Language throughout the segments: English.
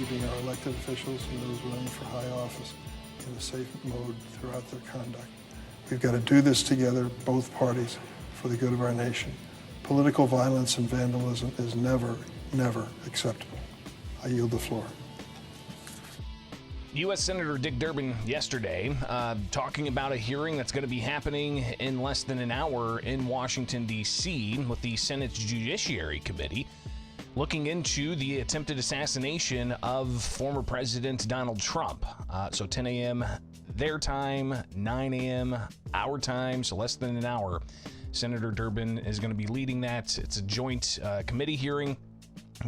keeping our elected officials and those running for high office in a safe mode throughout their conduct. We've got to do this together, both parties, for the good of our nation. Political violence and vandalism is never, never acceptable. I yield the floor. U.S. Senator Dick Durbin yesterday talking about a hearing that's going to be happening in less than an hour in Washington, D.C. with the Senate's Judiciary Committee looking into the attempted assassination of former President Donald Trump. So 10 a.m. their time, 9 a.m. our time, so less than an hour. Senator Durbin is going to be leading that. It's a joint committee hearing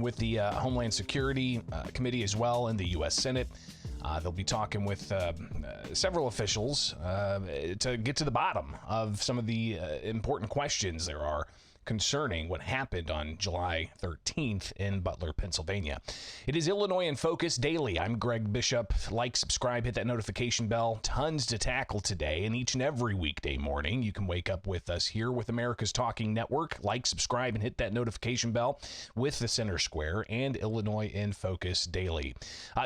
with the Homeland Security Committee as well and the U.S. Senate. They'll be talking with several officials to get to the bottom of some of the important questions there are concerning what happened on July 13th in Butler, Pennsylvania. It is Illinois in Focus Daily. I'm Greg Bishop. Like, subscribe, hit that notification bell. Tons to tackle today, and each and every weekday morning you can wake up with us here with America's Talking Network. Like, subscribe, and hit that notification bell with the Center Square and Illinois in Focus Daily.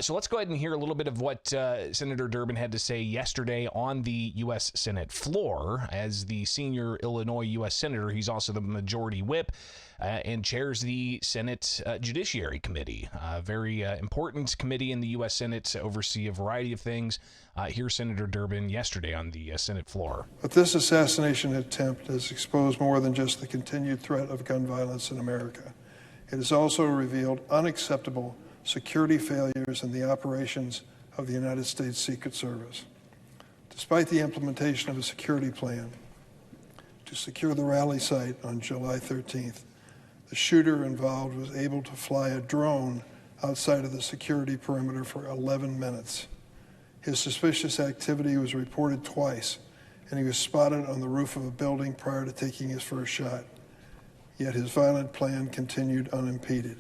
So let's go ahead and hear a little bit of what Senator Durbin had to say yesterday on the U.S. Senate floor. As the senior Illinois U.S. Senator, he's also the Majority Whip and chairs the Senate Judiciary Committee. Very important committee in the U.S. Senate to oversee a variety of things. Here's Senator Durbin yesterday on the Senate floor. But this assassination attempt has exposed more than just the continued threat of gun violence in America. It has also revealed unacceptable security failures in the operations of the United States Secret Service. Despite the implementation of a security plan to secure the rally site on July 13th, the shooter involved was able to fly a drone outside of the security perimeter for 11 minutes. His suspicious activity was reported twice, and he was spotted on the roof of a building prior to taking his first shot. Yet his violent plan continued unimpeded,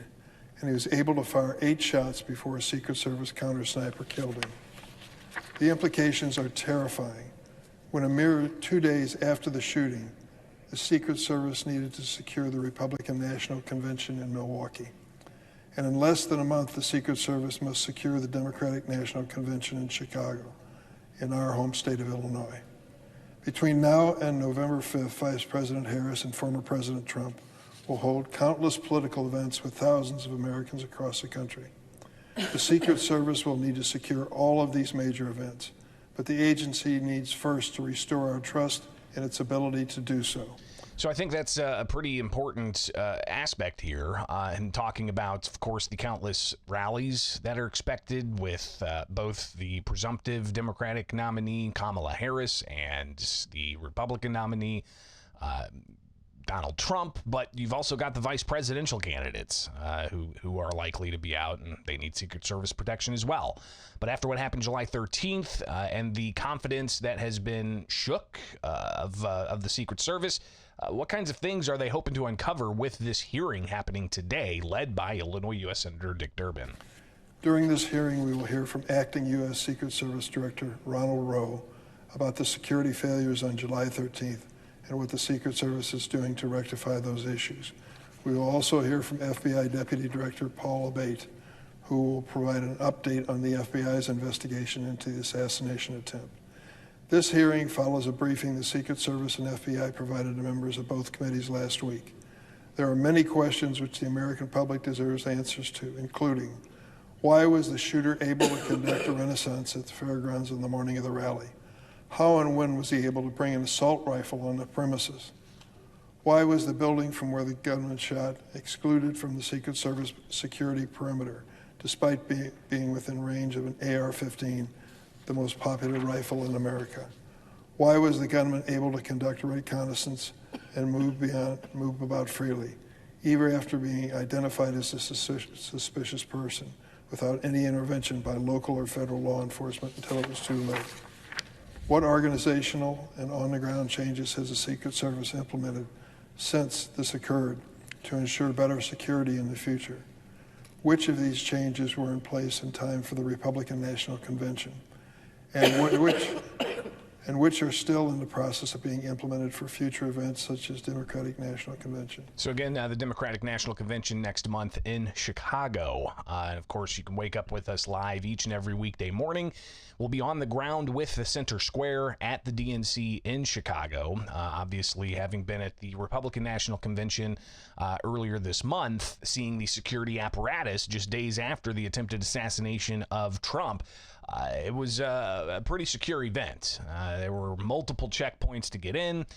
and he was able to fire 8 shots before a Secret Service counter-sniper killed him. The implications are terrifying. When a mere 2 days after the shooting, the Secret Service needed to secure the Republican National Convention in Milwaukee. And in less than a month, the Secret Service must secure the Democratic National Convention in Chicago, in our home state of Illinois. Between now and November 5th, Vice President Harris and former President Trump will hold countless political events with thousands of Americans across the country. The Secret Service will need to secure all of these major events, but the agency needs first to restore our trust in its ability to do so. So I think that's a pretty important aspect here in talking about, of course, the countless rallies that are expected with both the presumptive Democratic nominee, Kamala Harris, and the Republican nominee, Donald Trump, but you've also got the vice presidential candidates who are likely to be out, and they need Secret Service protection as well. But after what happened July 13th and the confidence that has been shook of the Secret Service, what kinds of things are they hoping to uncover with this hearing happening today, led by Illinois U.S. Senator Dick Durbin? During this hearing, we will hear from Acting U.S. Secret Service Director Ronald Rowe about the security failures on July 13th and what the Secret Service is doing to rectify those issues. We will also hear from FBI Deputy Director Paul Abate, who will provide an update on the FBI's investigation into the assassination attempt. This hearing follows a briefing the Secret Service and FBI provided to members of both committees last week. There are many questions which the American public deserves answers to, including, why was the shooter able to conduct a renaissance at the fairgrounds on the morning of the rally? How and when was he able to bring an assault rifle on the premises? Why was the building from where the gunman shot excluded from the Secret Service security perimeter, despite being within range of an AR-15, the most popular rifle in America? Why was the gunman able to conduct a reconnaissance and move about freely, even after being identified as a suspicious person, without any intervention by local or federal law enforcement until it was too late? What organizational and on-the-ground changes has the Secret Service implemented since this occurred to ensure better security in the future? Which of these changes were in place in time for the Republican National Convention? And and which are still in the process of being implemented for future events such as Democratic National Convention. So again, the Democratic National Convention next month in Chicago. And of course, you can wake up with us live each and every weekday morning. We'll be on the ground with the Center Square at the DNC in Chicago. Obviously, having been at the Republican National Convention earlier this month, seeing the security apparatus just days after the attempted assassination of Trump, it was a pretty secure event. There were multiple checkpoints to get in,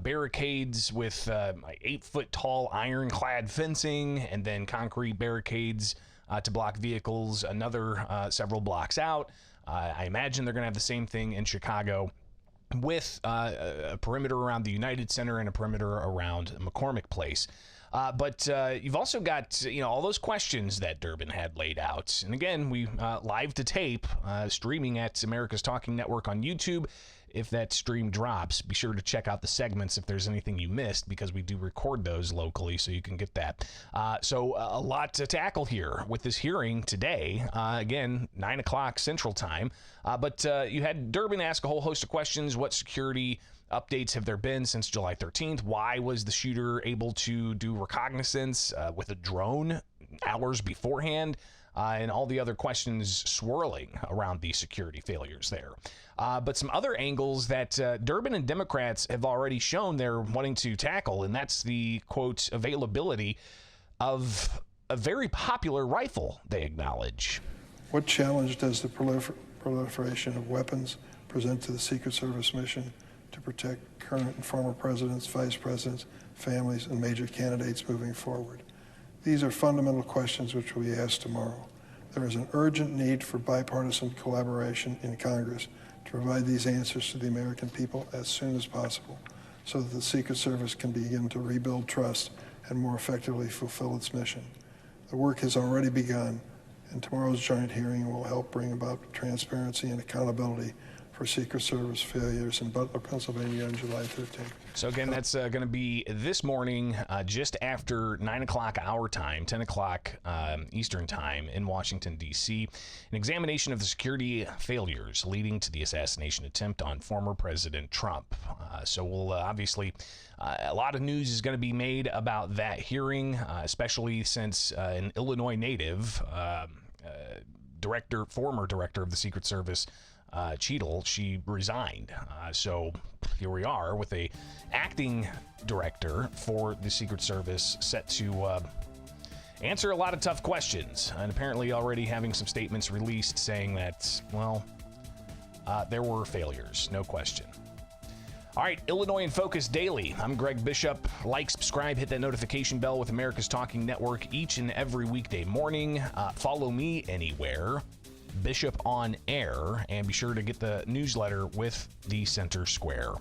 barricades with 8-foot tall ironclad fencing, and then concrete barricades to block vehicles another several blocks out. I imagine they're going to have the same thing in Chicago with a perimeter around the United Center and a perimeter around McCormick Place. But you've also got, all those questions that Durbin had laid out. And again, we live to tape, streaming at America's Talking Network on YouTube. If that stream drops, be sure to check out the segments if there's anything you missed, because we do record those locally, so you can get that. So a lot to tackle here with this hearing today. Again, 9 o'clock Central Time. But you had Durbin ask a whole host of questions. What security updates have there been since July 13th? Why was the shooter able to do reconnaissance with a drone hours beforehand? And all the other questions swirling around the security failures there. But some other angles that Durbin and Democrats have already shown they're wanting to tackle, and that's the, quote, availability of a very popular rifle, they acknowledge. What challenge does the proliferation of weapons present to the Secret Service mission to protect current and former presidents, vice presidents, families, and major candidates moving forward? These are fundamental questions which will be asked tomorrow. There is an urgent need for bipartisan collaboration in Congress to provide these answers to the American people as soon as possible, so that the Secret Service can begin to rebuild trust and more effectively fulfill its mission. The work has already begun, and tomorrow's joint hearing will help bring about transparency and accountability for Secret Service failures in Butler, Pennsylvania on July 13th. So again, that's going to be this morning, just after 9 o'clock our time, 10 o'clock Eastern time in Washington, D.C. An examination of the security failures leading to the assassination attempt on former President Trump. So we'll obviously, a lot of news is going to be made about that hearing, especially since an Illinois native, former director of the Secret Service, Cheadle, she resigned. So here we are with a acting director for the Secret Service set to answer a lot of tough questions, and apparently already having some statements released saying that, there were failures, no question. All right, Illinois in Focus Daily. I'm Greg Bishop. Like, subscribe, hit that notification bell with America's Talking Network each and every weekday morning. Follow me anywhere, Bishop on Air, and be sure to get the newsletter with the Center Square.